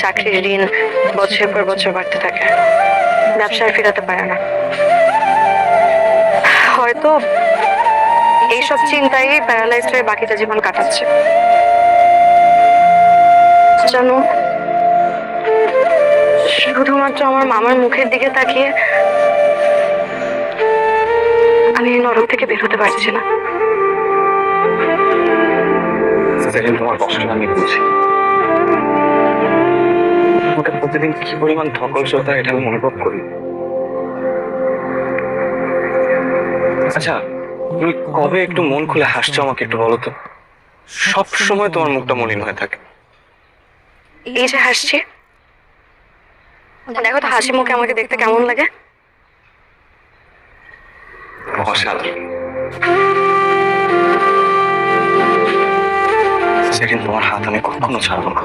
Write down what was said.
চাকরির ঋণ বছরের পর বছর বাড়তে থাকে, ব্যবসায় ফেরাতে পারে না। হয়তো এইসব চিন্তায় প্যারালাইজড হয়ে বাকিটা জীবন কাটাচ্ছে। জানো, শুধুমাত্র আমার মামার মুখের দিকে তাকিয়ে আমি এই নরক থেকে বের হতে পারছি না। সেদিন তোমার কষ্টটা আমি বুঝি। আমাকে প্রতিদিন কি পরিমাণ ধকলশতা এটা আমি অনুভব করি। আচ্ছা, তুমি কবে একটু মন খুলে হাসছো আমাকে একটু বলো তো? সব সময় তোমার মুখটা মলিন হয়ে থাকে। এই যে হাসছি, দেখো তো হাসি মুখে আমাকে দেখতে কেমন লাগে। অসাধারণ। সেদিন তোমার হাত আমি কখনো ছাড়বো না।